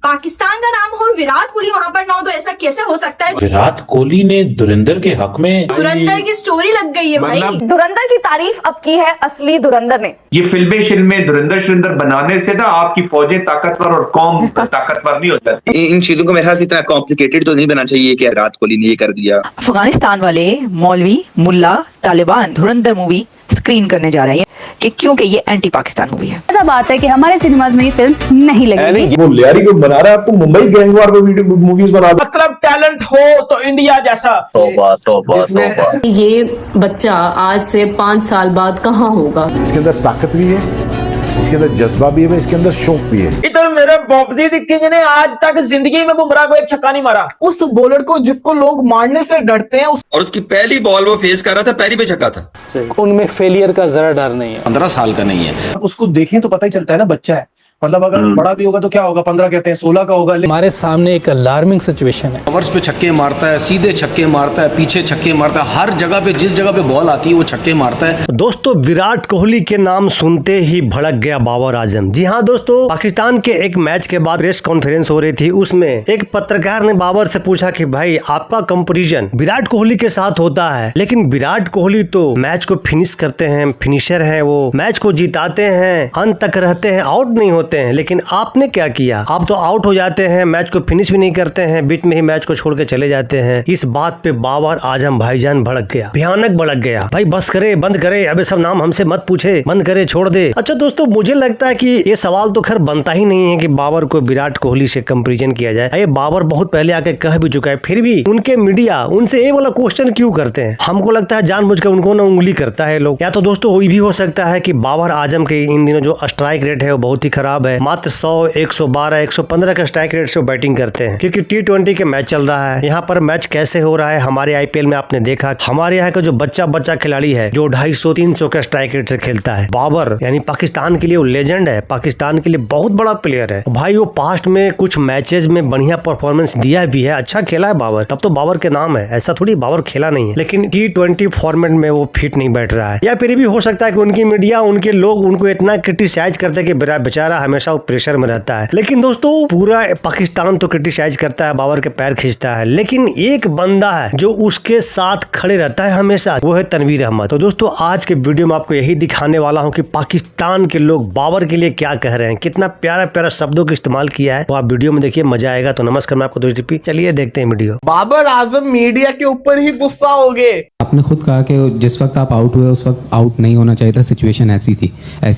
पाकिस्तान का नाम हो विराट कोहली वहाँ पर ना हो तो ऐसा कैसे हो सकता है? विराट कोहली ने धुरंधर के हक में धुरंधर की स्टोरी लग गई है भाई। धुरंधर की तारीफ अब की है असली धुरंधर ने। ये फिल्में धुरंधर बनाने से ना आपकी फौजें ताकतवर और कौम ताकतवर नहीं हो जाती। इन चीजों को मेरे ख्याल से इतना कॉम्प्लिकेटेड तो नहीं बना चाहिए कि विराट कोहली ने ये कर दिया। अफगानिस्तान वाले मौलवी मुल्ला तालिबान धुरंधर मूवी स्क्रीन करने जा रहे हैं कि क्योंकि ये एंटी पाकिस्तान मूवी है। ऐसा बात है कि हमारे सिनेमाज में ये फिल्म नहीं लगेगी। वो लियारी को बना रहा है, आपको मुंबई गैंगवार पे वीडियो मूवीज बना दो। मतलब टैलेंट हो तो इंडिया जैसा। तौबा तौबा तौबा। ये बच्चा आज से 5 साल बाद कहाँ होगा? इसके अंदर ताकत भी है, इसके अंदर जज्बा भी है, इसके अंदर शौक भी है। इधर मेरे बॉब्जी द किंग ने आज तक जिंदगी में बुमराह को एक छक्का नहीं मारा। उस बॉलर को जिसको लोग मारने से डरते हैं और उसकी पहली बॉल वो फेस कर रहा था, पहली पे छक्का था। उनमें फेलियर का जरा डर नहीं है। 15 साल का नहीं है। उसको देखें तो पता ही चलता है ना बच्चा है। मतलब अगर बड़ा भी होगा तो क्या होगा, 15 कहते हैं 16 का होगा। हमारे सामने एक अलार्मिंग सिचुएशन है। कवर्स पे छक्के मारता है, सीधे छक्के मारता है, पीछे छक्के मारता है, हर जगह पे जिस जगह पे बॉल आती है वो छक्के मारता है। दोस्तों, विराट कोहली के नाम सुनते ही भड़क गया बाबर आजम। जी हाँ दोस्तों, पाकिस्तान के एक मैच के बाद प्रेस कॉन्फ्रेंस हो रही थी। उसमें एक पत्रकार ने बाबर से पूछा कि भाई आपका कंपैरिजन विराट कोहली के साथ होता है, लेकिन विराट कोहली तो मैच को फिनिश करते हैं, फिनिशर है, वो मैच को जिताते हैं, अंत तक रहते हैं, आउट नहीं होते हैं। लेकिन आपने क्या किया? आप तो आउट हो जाते हैं, मैच को फिनिश भी नहीं करते हैं, बीच में ही मैच को छोड़ के चले जाते हैं। इस बात पे बाबर आजम भाईजान भड़क गया, भयानक भड़क गया। भाई बस करे, बंद करे, अबे सब नाम हमसे मत पूछे, बंद करे, छोड़ दे। अच्छा दोस्तों, मुझे लगता है कि ये सवाल तो खैर बनता ही नहीं है कि बाबर को विराट कोहली से कंपैरिजन किया जाए। ये बाबर बहुत पहले आके कह भी चुका है, फिर भी उनके मीडिया उनसे ये वाला क्वेश्चन क्यों करते हैं? हमको लगता है जानबूझकर उनको ना उंगली करता है लोग। या तो दोस्तों वो भी हो सकता है कि बाबर आजम के इन दिनों जो स्ट्राइक रेट है वो बहुत ही खराब है। मात्र 100, 112, 115 का स्ट्राइक रेट से बैटिंग करते हैं, क्योंकि T20 के मैच चल रहा है। यहाँ पर मैच कैसे हो रहा है हमारे IPL में आपने देखा, हमारे यहाँ का जो बच्चा खिलाड़ी है जो 250-300 का स्ट्राइक रेट से खेलता है। बाबर यानी पाकिस्तान के लिए वो लेजेंड है, पाकिस्तान के लिए बहुत बड़ा प्लेयर है भाई। वो पास्ट में कुछ मैचेस में बढ़िया परफॉर्मेंस दिया भी है, अच्छा खेला है बाबर, तब तो बाबर के नाम है। ऐसा थोड़ी बाबर खेला नहीं है, लेकिन T20 फॉर्मेट में वो फिट नहीं बैठ रहा है। या फिर भी हो सकता है कि उनकी मीडिया, उनके लोग उनको इतना क्रिटिसाइज करते हैं कि बेचारा हमेशा वो प्रेशर में रहता है। लेकिन दोस्तों पूरा पाकिस्तान तो क्रिटिसाइज करता है, बाबर के पैर खींचता है, लेकिन एक बंदा है जो उसके साथ खड़े रहता है हमेशा, वो है तनवीर अहमद। तो दोस्तों आज के वीडियो में आपको यही दिखाने वाला हूँ कि पाकिस्तान के लोग बाबर के लिए क्या कह रहे हैं, कितना प्यारा प्यारा शब्दों का इस्तेमाल किया है। तो आप वीडियो में देखिए, मजा आएगा। तो नमस्कार, मैं आपको दोस्त, चलिए देखते हैं वीडियो। बाबर आजम मीडिया के ऊपर ही गुस्सा हो गए। आपने खुद कहा कि जिस वक्त आप आउट हुए उस वक्त आउट नहीं होना चाहिए था, सिचुएशन ऐसी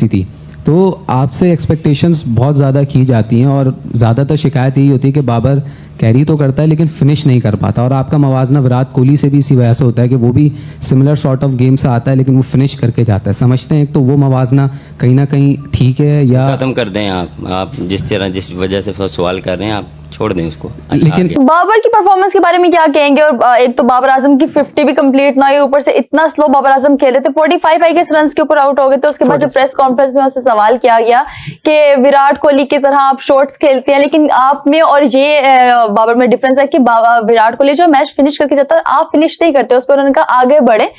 थी। तो आपसे एक्सपेक्टेशंस बहुत ज़्यादा की जाती हैं और ज़्यादातर शिकायत यही होती है कि बाबर कैरी तो करता है लेकिन फिनिश नहीं कर पाता। और आपका मवाजना विराट कोहली से भी इसी वजह से होता है कि वो भी सिमिलर सॉर्ट ऑफ गेम से आता है लेकिन वो फिनिश करके जाता है। समझते हैं तो वो मवाजना कहीं ना कहीं ठीक है या खत्म कर दें आप जिस वजह से सवाल कर रहे हैं आप छोड़ दें उसको। लेकिन बाबर की परफॉर्मेंस के बारे में क्या कहेंगे? और एक तो बाबर आजम की 50 भी कंप्लीट ना हुई, ऊपर से इतना स्लो बाबर आजम खेले थे, 45 आई गेस रन्स के ऊपर आउट हो गए। तो उसके बाद जब प्रेस कॉन्फ्रेंस में उससे सवाल किया गया कि विराट कोहली की तरह आप शॉट्स खेलते हैं, लेकिन आप में और ये बाबर में डिफरेंस है कि विराट कोहली जो मैच फिनिश करके जाता है, आप फिनिश नहीं करते। उस पर उन्होंने कहा आगे बढ़े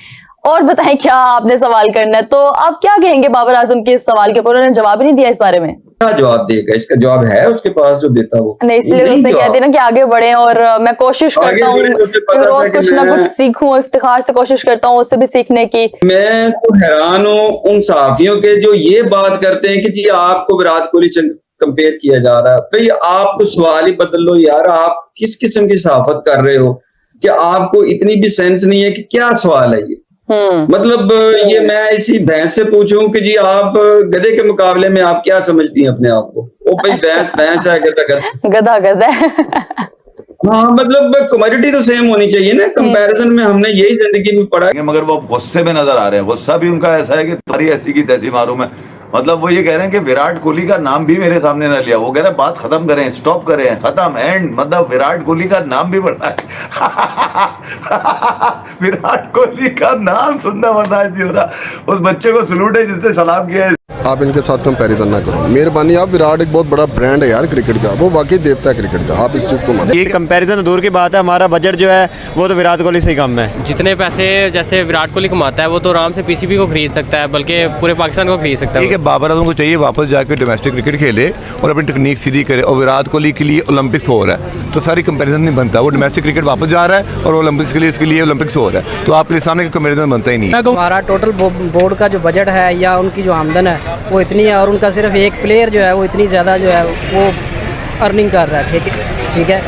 और बताएं क्या आपने सवाल करना है। तो आप क्या कहेंगे बाबर आजम के इस सवाल के ऊपर? उन्होंने जवाब ही नहीं दिया इस बारे में। क्या जवाब देगा? इसका जवाब है उसके पास जो देता वो नहीं, इसलिए उसने कहते ना कि आगे बढ़े और मैं कोशिश करता हूँ रोज कुछ ना कुछ सीखूं, इफ्तिखार से कोशिश करता हूँ उससे भी सीखने की। मैं तो हैरान हूँ उन सहाफियों के जो ये बात करते हैं कि जी आपको विराट कोहली से कंपेयर किया जा रहा है। भाई आपको सवाल ही बदल लो यार, आप किस किस्म की सहाफत कर रहे हो कि आपको इतनी भी सेंस नहीं है कि क्या सवाल है ये। मतलब ये मैं इसी भैंस से पूछूं कि जी आप गधे के मुकाबले में आप क्या समझती हैं अपने आप को? ओ भाई भैंस है, गधा है। हाँ, मतलब कमोडिटी तो सेम होनी चाहिए ना। कंपैरिजन में हमने यही जिंदगी में पढ़ा है। मगर वो गुस्से में नजर आ रहे हैं। गुस्सा भी उनका ऐसा है कि तुम्हारी ऐसी की तैसी मारूं मैं। मतलब वो ये कह रहे हैं कि विराट कोहली का नाम भी मेरे सामने न लिया। वो कह रहे हैं बात खत्म करें, स्टॉप करें, खत्म, एंड। मतलब विराट कोहली का नाम भी बढ़ा है। विराट कोहली का नाम सुनना बर्दाश्त नहीं हो रहा। उस बच्चे को सलूट है जिसने सलाम किया है। आप इनके साथ कंपैरिजन ना करो, मेहरबानी। आप विराट एक बहुत बड़ा ब्रांड है यार क्रिकेट का, वो वाकई देवता है क्रिकेट का, आप इस चीज़ को मानो। ये कंपैरिजन दूर की बात है, हमारा बजट जो है वो तो विराट कोहली से ही कम है। जितने पैसे जैसे विराट कोहली कमाता है वो तो आराम से पीसीबी को खरीद सकता है, बल्कि पूरे पाकिस्तान को खरीद सकता है। ठीक है, बाबर आजम को चाहिए वापस जाकर डोमेस्टिक क्रिकेट खेले और अपनी टेक्निक सीधी करे, और विराट कोहली के लिए ओलंपिक्स हो रहा है तो सारी कंपैरिजन नहीं बनता। वो डोमेस्टिक क्रिकेट वापस जा रहा है और ओलंपिक्स के लिए इसके लिए ओलंपिक्स हो रहा है, तो आपके सामने कंपैरिजन बनता ही नहीं। हमारा टोटल बोर्ड का जो बजट है या उनकी जो आमदन है वो इतनी है, और उनका सिर्फ एक प्लेयर जो है वो इतनी ज़्यादा जो है वो अर्निंग कर रहा है। ठीक है,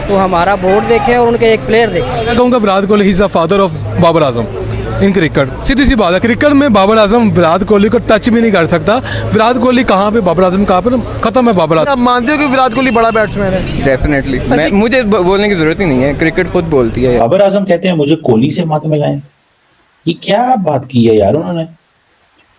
तो हमारा बोर्ड देखें और उनके एक प्लेयर देखें। मैं कहूँगा Virat Kohli is the father of Babar Azam in cricket. सीधी सी बात है, क्रिकेट में बाबर आजम विराट कोहली को टच भी नहीं कर सकता। विराट कोहली कहाँ पे, बाबर आजम कहाँ पे, खत्म है बाबर आजम। आप मानते हो कि विराट कोहली बड़ा बैट्समैन है? डेफिनेटली, मुझे बोलने की जरूरत ही नहीं है, क्रिकेट खुद बोलती है। बाबर आजम कहते हैं मुझे कोहली से मत मिलाएं, ये क्या बात की है यार उन्होंने।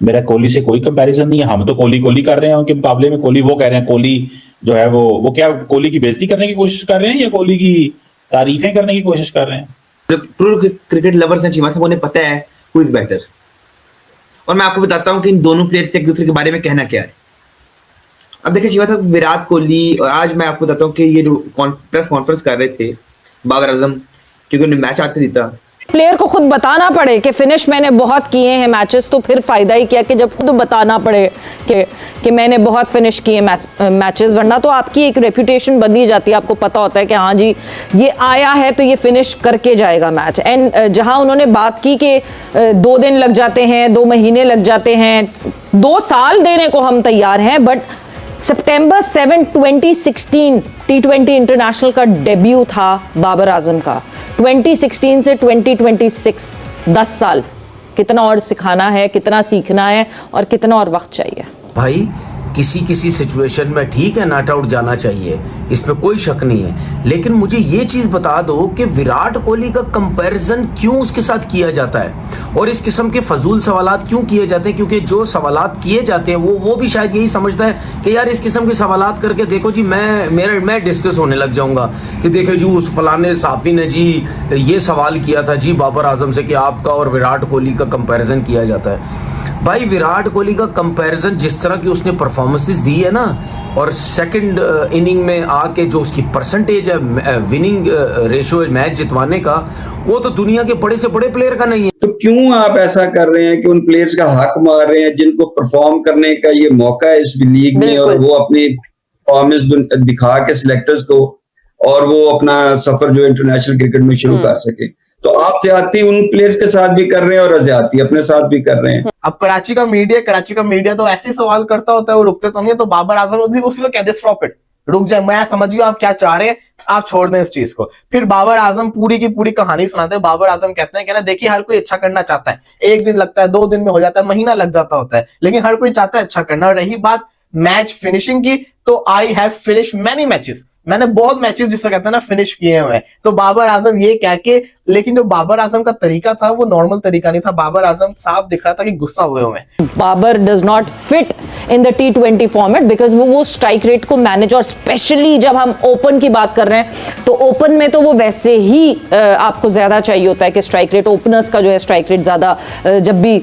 मेरा कोहली से कोई कंपैरिजन नहीं है, हम तो कोहली कर रहे हैं उनके मुकाबले में। कोहली वो कह रहे हैं, कोहली जो है वो क्या कोहली की बेइज्जती करने की कोशिश कर रहे हैं या कोहली की तारीफें करने की कोशिश कर रहे हैं? ट्रू क्रिकेट लवर्स हैं चीमा साहब, उन्हें पता है हु इज बेटर। और मैं आपको बताता हूँ कि इन दोनों प्लेयर्स के एक दूसरे के बारे में कहना क्या है। अब देखिए चीमा साहब, विराट कोहली, और आज मैं आपको बताता हूँ कि ये प्रेस कॉन्फ्रेंस कर रहे थे बाबर आजम, क्योंकि उन्हें मैच आके जीता। प्लेयर को खुद बताना पड़े कि फिनिश मैंने बहुत किए हैं मैचेस, तो फिर फायदा ही क्या कि जब खुद बताना पड़े कि मैंने बहुत फिनिश किए मैचेस, वरना तो आपकी एक रेपुटेशन बनी जाती है। आपको पता होता है कि हाँ जी ये आया है तो ये फिनिश करके जाएगा मैच। एंड जहां उन्होंने बात की कि 2 दिन लग जाते हैं, 2 महीने लग जाते हैं, 2 साल देने को हम तैयार हैं, बट सितंबर 7, 2016 T20 इंटरनेशनल का डेब्यू था बाबर आजम का। 2016 से 2026 10 साल, कितना और सिखाना है, कितना सीखना है और कितना और वक्त चाहिए। भाई किसी सिचुएशन में ठीक है नॉट आउट जाना चाहिए, इसमें कोई शक नहीं है, लेकिन मुझे ये चीज बता दो कि विराट कोहली का कंपैरिजन क्यों उसके साथ किया जाता है और इस किस्म के फजूल सवालात क्यों किए जाते हैं। क्योंकि जो सवालात किए जाते हैं वो भी शायद यही समझता है कि यार इस किस्म के सवालात करके देखो जी मैं डिस्कस होने लग जाऊंगा कि देखो जी उस फलाने साफी ने जी ये सवाल किया था जी बाबर आजम से कि आपका और विराट कोहली का कंपैरिजन किया जाता है। भाई विराट कोहली का कंपैरिजन जिस तरह की उसने परफॉर्मेंसेस दी है ना, और सेकंड इनिंग में आके जो उसकी परसेंटेज है विनिंग रेशियो मैच जितवाने का, वो तो दुनिया के बड़े से बड़े प्लेयर का नहीं है। तो क्यों आप ऐसा कर रहे हैं कि उन प्लेयर्स का हक मार रहे हैं जिनको परफॉर्म करने का ये मौका है इस लीग में, और वो अपनी परफॉर्मेंस दिखा के सिलेक्टर्स को और वो अपना सफर जो इंटरनेशनल क्रिकेट में शुरू कर सके। तो आप ज्यादती उन प्लेयर्स के साथ भी कर रहे हैं और ज्यादती अपने साथ भी कर रहे हैं। अब कराची का मीडिया तो ऐसे सवाल करता होता है, वो रुकते तो नहीं है। तो बाबर आजम उसी को कहते स्टॉप इट, रुक जाए, मैं समझ गया आप क्या चाह रहे हैं, आप छोड़ दें इस चीज को। फिर बाबर आजम पूरी की पूरी कहानी सुनाते हैं। बाबर आजम कहते हैं कि ना देखिए हर कोई अच्छा करना चाहता है, 1 दिन लगता है, 2 दिन में हो जाता है, महीना लग जाता होता है, लेकिन हर कोई चाहता है अच्छा करना। और रही बात मैच फिनिशिंग की, तो I have finish many matches, मैंने बहुत मैचेस जिससे कहते हैं ना फिनिश किए हुए हैं। तो बाबर आजम ये कह के, लेकिन जो बाबर आजम का तरीका था वो नॉर्मल तरीका नहीं था। बाबर आजम साफ दिख रहा था कि गुस्सा हुए हुए हैं। Babar does not fit in the T20 format because वो स्ट्राइक रेट को मैनेज, और स्पेशली जब हम ओपन की बात कर रहे हैं तो ओपन में तो वो वैसे ही आपको ज्यादा चाहिए होता है कि स्ट्राइक रेट, ओपनर्स का जो है स्ट्राइक रेट ज्यादा, जब भी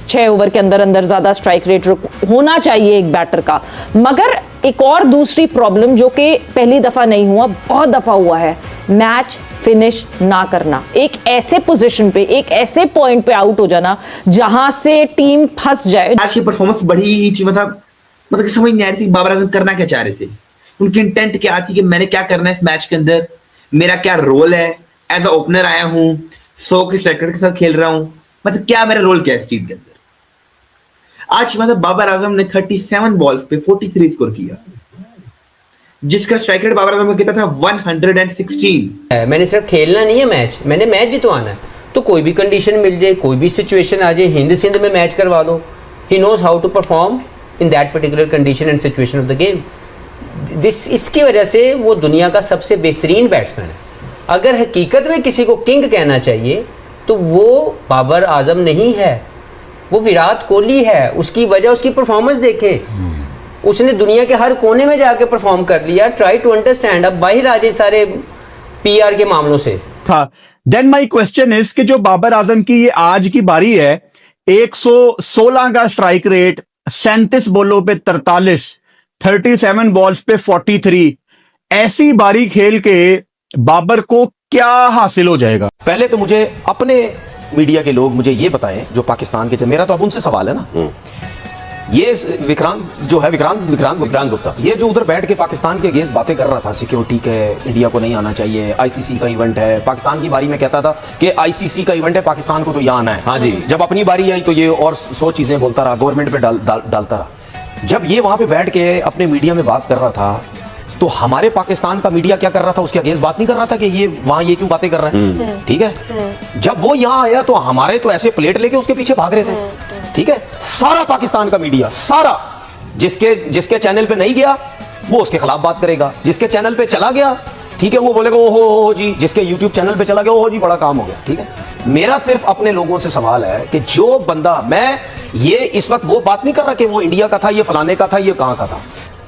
6 ओवर के अंदर ज्यादा स्ट्राइक रेट होना चाहिए एक बैटर का। मगर एक और दूसरी प्रॉब्लम जो कि पहली दफा नहीं हुआ, बहुत दफा हुआ है, मैच फिनिश ना करना। एक ऐसे पोजीशन पे, एक ऐसे पॉइंट पे आउट हो जाना जहां से टीम फंस जाए। आज की परफॉर्मेंस बड़ी ही चीमा था, मतलब समझ नहीं आ रही थी बाबर आजम करना क्या चाह रहे थे, उनकी इंटेंट क्या थी कि मैंने क्या करना है इस मैच के अंदर, मेरा क्या रोल है, एज अ ओपनर आया हूं, 100 के स्ट्राइकर के साथ खेल रहा हूं, मतलब क्या मेरा रोल क्या है इस टीम के अंदर। आज मतलब बाबर आजम ने 37 बॉल्स पे 43 स्कोर किया, जिसका स्ट्राइक रेट बाबर आजम का कितना था 116। मैंने सिर्फ खेलना नहीं है मैच, मैंने मैच जितवाना है। तो कोई भी कंडीशन मिल जाए, कोई भी सिचुएशन आ जाए, हिंद सिंध में मैच करवा दो, he knows how to perform in that particular condition and situation of the game. इसकी वजह से वो दुनिया का सबसे बेहतरीन बैट्समैन है। अगर हकीकत में किसी को किंग कहना चाहिए तो वो बाबर आजम नहीं है, वो विराट कोहली है। उसकी वजह उसकी परफॉर्मेंस देखें, उसने दुनिया के हर कोने में जाके परफॉर्म कर लिया। Try to understand. अब बाहर आ जाए सारे पीआर के मामलों से था। देन माय क्वेश्चन इज कि जो बाबर आजम की ये आज की बारी है, 116 का स्ट्राइक रेट, 37 बॉलों पे 43, 37 बॉल्स पे 43, ऐसी बारी खेल के बाबर को क्या हासिल हो जाएगा? पहले तो मुझे अपने मीडिया के लोग मुझे ये बताएं जो पाकिस्तान के, मेरा तो अब उनसे सवाल है ना, ये विक्रांत जो है, विक्रांत गुप्ता, ये जो उधर बैठ के पाकिस्तान के अगेंस्ट बातें कर रहा था, सिक्योरिटी के, इंडिया को नहीं आना चाहिए, आईसीसी का इवेंट है, पाकिस्तान की बारी में कहता था कि आईसीसी का इवेंट है, पाकिस्तान को तो यहाँ आना है। हाँ जी। जब अपनी बारी आई तो ये और 100 चीजें बोलता रहा, गवर्नमेंट पे डालता रहा। जब ये वहां पे बैठ के अपने मीडिया में बात कर रहा था तो हमारे पाकिस्तान का मीडिया क्या कर रहा था, उसके अगेंस्ट बात नहीं कर रहा था कि ये वहां ये क्यों बातें कर रहे हैं। ठीक है, जब वो यहां आया तो हमारे तो ऐसे प्लेट लेके उसके पीछे भाग रहे थे। ठीक है, सारा पाकिस्तान का मीडिया, सारा, जिसके चैनल पे नहीं गया वो उसके खिलाफ बात करेगा, जिसके चैनल पे चला गया, ठीक है, वो बोलेगा ओहो जी, जिसके यूट्यूब चैनल पे चला गया, ओहो जी बड़ा काम हो गया। ठीक है, मेरा सिर्फ अपने लोगों से सवाल है कि जो बंदा, मैं ये इस वक्त वो बात नहीं कर रहा कि वो इंडिया का था, ये फलाने का था, ये कहां का था।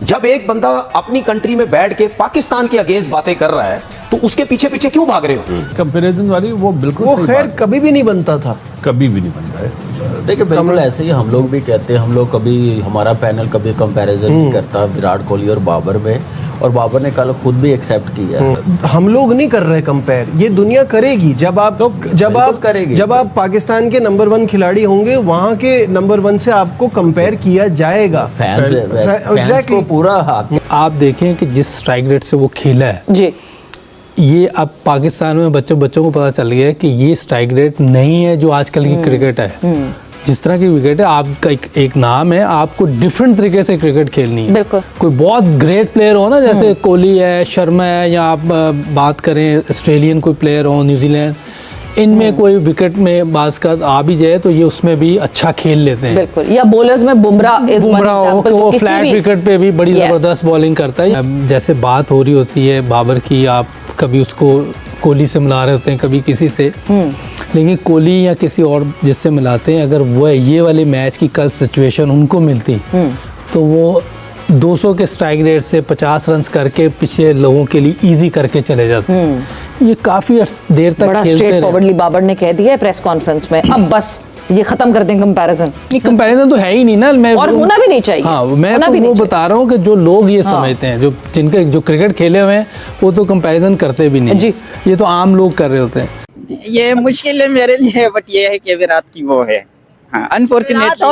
जब एक बंदा अपनी कंट्री में बैठ के पाकिस्तान के अगेंस्ट बातें कर रहा है तो उसके पीछे पीछे क्यों भाग रहे हो? कंपैरिजन वाली वो बिल्कुल, वो खैर कभी भी नहीं बनता था, कभी भी नहीं बनता है। देखिए बिल्कुल ऐसे ही हम लोग भी कहते हैं, हम लोग कभी, हमारा पैनल कभी कंपैरिजन नहीं करता विराट कोहली और बाबर में, और बाबर ने कल खुद भी एक्सेप्ट किया है। हम लोग नहीं कर रहे कंपेयर, ये दुनिया करेगी। जब आप पाकिस्तान के नंबर 1 खिलाड़ी होंगे, वहाँ के नंबर 1 से आपको कंपेयर किया जाएगा। एग्जैक्टली, पूरा हाथ। आप देखें कि जिस स्ट्राइक रेट से वो खेला है जी, ये अब पाकिस्तान में बच्चों को पता चल गया है कि ये स्ट्राइक रेट नहीं है जो आजकल की क्रिकेट है। जिस तरह की विकेट है, आपका एक नाम है, आपको डिफरेंट तरीके से क्रिकेट खेलनी है। बिल्कुल। कोई बहुत ग्रेट प्लेयर हो ना, जैसे कोहली है, शर्मा है, या आप बात करें ऑस्ट्रेलियन कोई प्लेयर हो, न्यूजीलैंड, इनमें कोई विकेट में बाज का आ भी जाए तो ये उसमें भी अच्छा खेल लेते हैं। बिल्कुल। या बॉलर्स में बुमराह वो फ्लैट विकेट पे भी बड़ी जबरदस्त बॉलिंग करता है। जैसे बात हो रही होती है बाबर की, आप कभी उसको कोहली से मिला रहे होते हैं, कभी किसी से, लेकिन कोहली या किसी और जिससे मिलाते हैं, अगर वो ये वाले मैच की कल सिचुएशन उनको मिलती तो वो 200 के स्ट्राइक रेट से 50 रन करके पीछे लोगों के लिए इजी करके चले जाते हैं। ये काफी देर तक बड़ा स्ट्रेट फॉरवर्डली बाबर ने कह दिया है प्रेस कॉन्फ्रेंस में, अब बस ये खत्म कर दें कंपैरिजन। ये कंपैरिजन तो है ही नहीं ना, मैं और होना भी नहीं चाहिए। हाँ, मैं तो वो बता रहा हूँ कि जो लोग ये समझते हैं, जो क्रिकेट खेले हुए हैं, वो तो कंपैरिजन करते भी नहीं जी। ये तो आम लोग कर रहे होते हैं। ये मुश्किल है मेरे लिए, बट ये है कि विराट की वो है, हाँ, अनफॉर्चुनेटली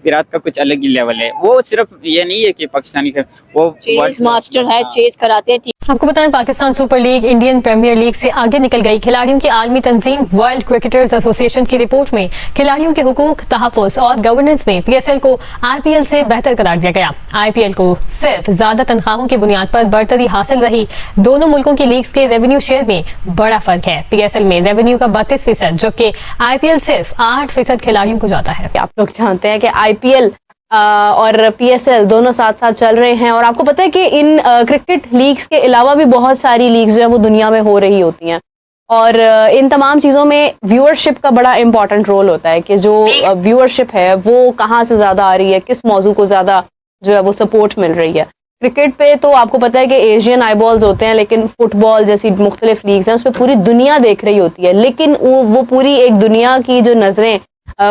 विराट का कुछ अलग ही लेवल है। वो सिर्फ ये नहीं है कि पाकिस्तानी वो चेस मास्टर है, चेस कराते हैं। आपको बताएं, Pakistan super league Indian premier league से आगे निकल गई। खिलाड़ियों की आलमी तंजीम वर्ल्ड क्रिकेटर्स एसोसिएशन की रिपोर्ट में खिलाड़ियों के हुकूक, तहफ़्फ़ुज़ और गवर्नेंस में पीएसएल को आईपीएल से बेहतर करार दिया गया। आईपीएल को सिर्फ ज्यादा तनख्वाहों की बुनियाद पर बढ़तरी हासिल रही। दोनों मुल्कों की लीग्स के रेवेन्यू शेयर में बड़ा फर्क है। पीएसएल में रेवेन्यू का 32%, जबकि आईपीएल सिर्फ 8% खिलाड़ियों को जाता है। आप लोग जानते हैं कि आईपीएल और पीएसएल दोनों साथ साथ चल रहे हैं, और आपको पता है कि इन क्रिकेट लीग्स के अलावा भी बहुत सारी लीग्स जो है वो दुनिया में हो रही होती हैं, और इन तमाम चीज़ों में व्यूअरशिप का बड़ा इंपॉर्टेंट रोल होता है कि जो व्यूअरशिप है वो कहाँ से ज़्यादा आ रही है, किस मौजू को ज़्यादा जो है वो सपोर्ट मिल रही है। क्रिकेट पे तो आपको पता है कि एशियन आईबॉल्स होते हैं, लेकिन फुटबॉल जैसी मुख्तलिफ लीग्स हैं उस पर पूरी दुनिया देख रही होती है, लेकिन वो पूरी एक दुनिया की जो नज़रें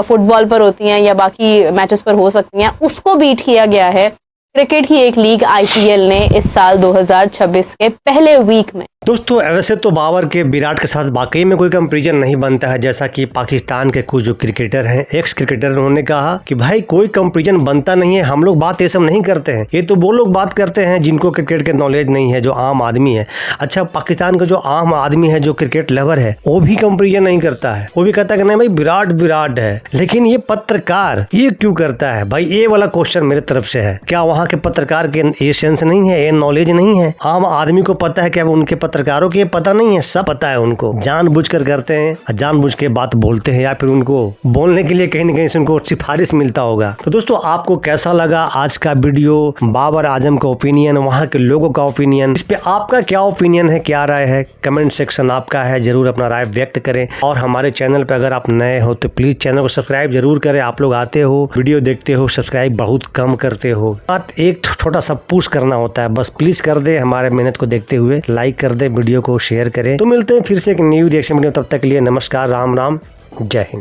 फुटबॉल पर होती हैं या बाकी मैचेस पर हो सकती हैं, उसको बीट किया गया है क्रिकेट की एक लीग आईपीएल ने इस साल 2026 के पहले वीक में। दोस्तों वैसे तो बाबर के विराट के साथ वाकई में कोई कंपैरिजन नहीं बनता है, जैसा कि पाकिस्तान के कुछ जो क्रिकेटर हैं, एक्स क्रिकेटर, उन्होंने कहा कि भाई कोई कंपैरिजन बनता नहीं है, हम लोग बात ये सब नहीं करते हैं, ये तो वो लोग बात करते हैं जिनको क्रिकेट के नॉलेज नहीं है, जो आम आदमी है। अच्छा, पाकिस्तान का जो आम आदमी है, जो क्रिकेट लवर है, वो भी कंपैरिजन नहीं करता है, वो भी कहता है कि नहीं भाई विराट विराट है। लेकिन ये पत्रकार ये क्यों करता है भाई? ये वाला क्वेश्चन मेरे तरफ से है। क्या वहाँ के पत्रकार के ये सेंस नहीं है, ये नॉलेज नहीं है? आम आदमी को पता है कि अब उनके पत्रकारों के पता नहीं है, सब पता है उनको, जानबूझकर करते हैं, जानबूझ के बात बोलते हैं, या फिर उनको बोलने के लिए कहीं न कहीं से उनको सिफारिश मिलता होगा। तो दोस्तों आपको कैसा लगा आज का वीडियो, बाबर आजम का ओपिनियन, वहाँ के लोगों का ओपिनियन, इस पे आपका क्या ओपिनियन है, क्या राय है? कमेंट सेक्शन आपका है, जरूर अपना राय व्यक्त करें। और हमारे चैनल पे अगर आप नए हो तो प्लीज चैनल को सब्सक्राइब जरूर करें। आप लोग आते हो, वीडियो देखते हो, सब्सक्राइब बहुत कम करते हो। बात एक छोटा सा पुश करना होता है, बस प्लीज कर दे, हमारे मेहनत को देखते हुए लाइक कर दे, वीडियो को शेयर करें। तो मिलते हैं फिर से एक न्यू रिएक्शन वीडियो, तब तक के लिए नमस्कार, राम राम, जय हिंद।